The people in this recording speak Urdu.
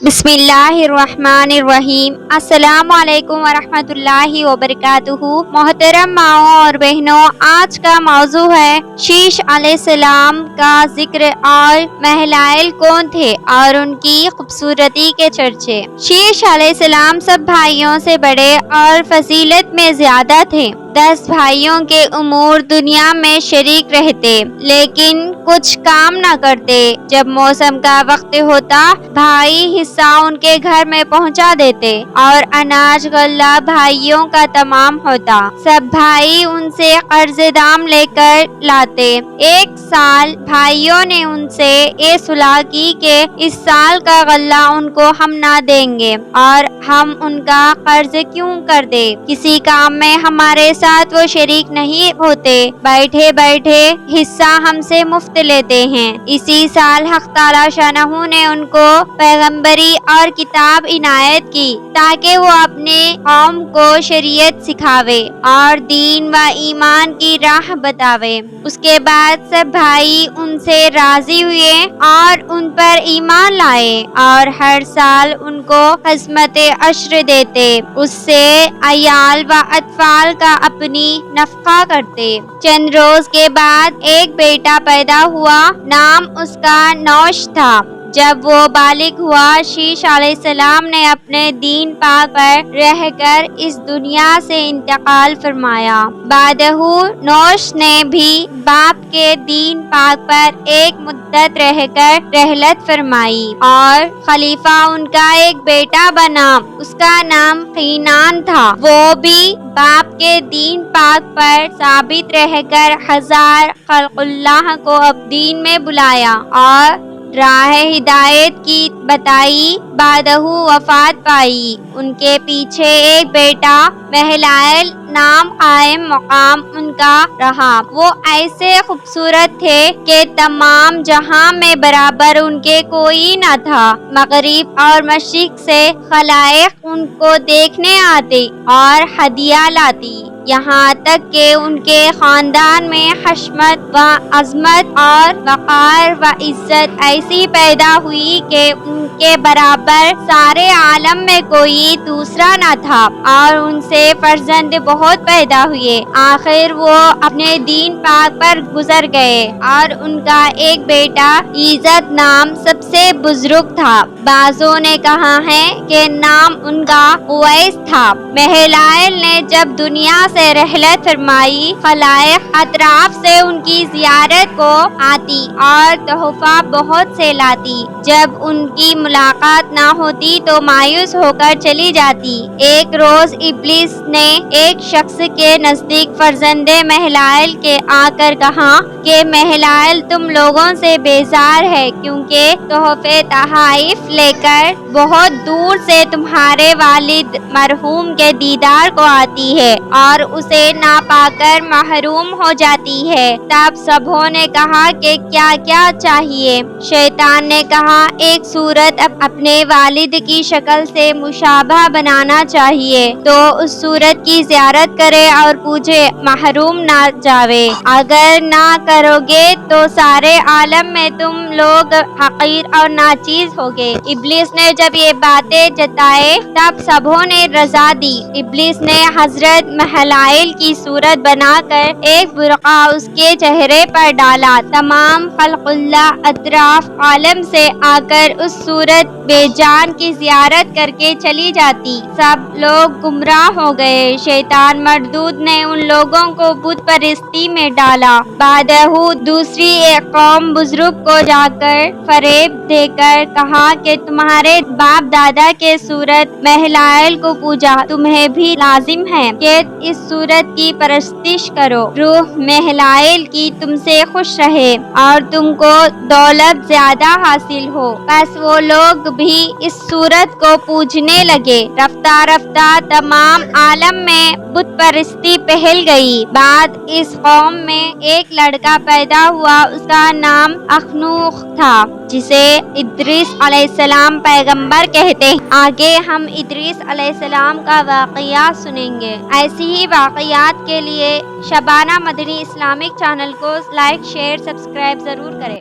بسم اللہ الرحمن الرحیم۔ السلام علیکم ورحمۃ اللہ وبرکاتہ۔ محترم ماؤں اور بہنوں، آج کا موضوع ہے شیش علیہ السلام کا ذکر اور محلائل کون تھے اور ان کی خوبصورتی کے چرچے۔ شیش علیہ السلام سب بھائیوں سے بڑے اور فضیلت میں زیادہ تھے۔ 10 بھائیوں کے امور دنیا میں شریک رہتے، لیکن کچھ کام نہ کرتے۔ جب موسم کا وقت ہوتا، بھائی حصہ ان کے گھر میں پہنچا دیتے اور اناج غلہ بھائیوں کا تمام ہوتا۔ سب بھائی ان سے قرض دام لے کر لاتے۔ ایک سال بھائیوں نے ان سے یہ صلح کی کہ اس سال کا غلہ ان کو ہم نہ دیں گے اور ہم ان کا قرض کیوں کر دیں؟ کسی کام میں ہمارے ساتھ وہ شریک نہیں ہوتے، بیٹھے بیٹھے حصہ ہم سے مفت لیتے ہیں۔ اسی سال حق تعالی شانہ نے ان کو پیغمبری اور کتاب عنایت کی تاکہ وہ اپنے قوم کو شریعت سکھاوے اور دین و ایمان کی راہ بتاوے۔ اس کے بعد سب بھائی ان سے راضی ہوئے اور ان پر ایمان لائے اور ہر سال ان کو قسمت عشر دیتے، اس سے عیال و اطفال کا اپنی نفقہ کرتے۔ چند روز کے بعد ایک بیٹا پیدا ہوا، نام اس کا نوش تھا۔ جب وہ بالغ ہوا، شیش علیہ السلام نے اپنے دین پاک پر رہ کر اس دنیا سے انتقال فرمایا۔ بعدہ نوش نے بھی باپ کے دین پاک پر ایک مدت رہ کر رحلت فرمائی اور خلیفہ ان کا ایک بیٹا بنا، اس کا نام قینان تھا۔ وہ بھی باپ کے دین پاک پر ثابت رہ کر ہزار خلق اللہ کو اب دین میں بلایا اور راہ ہدایت کی بتائی۔ بعدہ وفات پائی۔ ان کے پیچھے ایک بیٹا محلائل نام قائم مقام ان کا رہا۔ وہ ایسے خوبصورت تھے کہ تمام جہاں میں برابر ان کے کوئی نہ تھا۔ مغرب اور مشرق سے خلائق ان کو دیکھنے آتے اور ہدیہ لاتی، یہاں تک کہ ان کے خاندان میں حشمت و عظمت اور وقار و عزت ایسی پیدا ہوئی کہ ان کے برابر سارے عالم میں کوئی دوسرا نہ تھا اور ان سے فرزند بہت پیدا ہوئے۔ آخر وہ اپنے دین پاک پر گزر گئے اور ان کا ایک بیٹا عزت نام سب سے بزرگ تھا۔ بعضوں نے کہا ہے کہ نام ان کا اویس تھا۔ محلائل نے جب دنیا سے رحلت فرمائی، خلائق اطراف سے ان کی زیارت کو آتی اور تحفہ بہت سے لاتی۔ جب ان کی ملاقات نہ ہوتی تو مایوس ہو کر چلی جاتی۔ ایک روز ابلیس نے ایک شخص کے نزدیک فرزند محلائل کے آ کر کہا کہ محلائل تم لوگوں سے بیزار ہے، کیونکہ تحفے تحائف لے کر بہت دور سے تمہارے والد مرحوم کے دیدار کو آتی ہے اور اسے نہ پا کر محروم ہو جاتی ہے۔ تب سبھوں نے کہا کہ کیا کیا چاہیے؟ شیطان نے کہا ایک صورت اپنے والد کی شکل سے مشابہ بنانا چاہیے، تو اس صورت کی زیارت کرے اور پوچھے، محروم نہ جاوے۔ اگر نہ کرو گے تو سارے عالم میں تم لوگ حقیر اور ناچیز ہوگے۔ ابلیس نے جب یہ باتیں جتائے تب سبھوں نے رضا دی۔ ابلیس نے حضرت محلائل کی صورت بنا کر ایک برقع اس کے چہرے پر ڈالا۔ تمام خلق اللہ اطراف عالم سے آ کر اس صورت بے جان کی زیارت کر کے چلی جاتی۔ سب لوگ گمراہ ہو گئے۔ شیطان مردود نے ان لوگوں کو بت پرستی میں ڈالا۔ بعدہ دوسری ایک قوم بزرگ کو جا کر فریب دے کر کہا کہ تمہارے باپ دادا کے صورت محلائل کو پوجا، تمہیں بھی لازم ہے کہ اس صورت کی پرستش کرو۔ روح محلائل کی تم سے خوش رہے اور تم کو دولت زیادہ حاصل ہو۔ بس وہ لوگ بھی اس صورت کو پوجنے لگے۔ رفتہ رفتہ تمام عالم میں بت پرستی پھیل گئی۔ بعد اس قوم میں ایک لڑکا پیدا ہوا، اس کا نام اخنوخ تھا، جسے ادریس علیہ السلام پیغمبر کہتے ہیں۔ آگے ہم ادریس علیہ السلام کا واقعہ سنیں گے۔ ایسی ہی واقعات کے لیے شبانہ مدنی اسلامک چینل کو لائک، شیئر، سبسکرائب ضرور کریں۔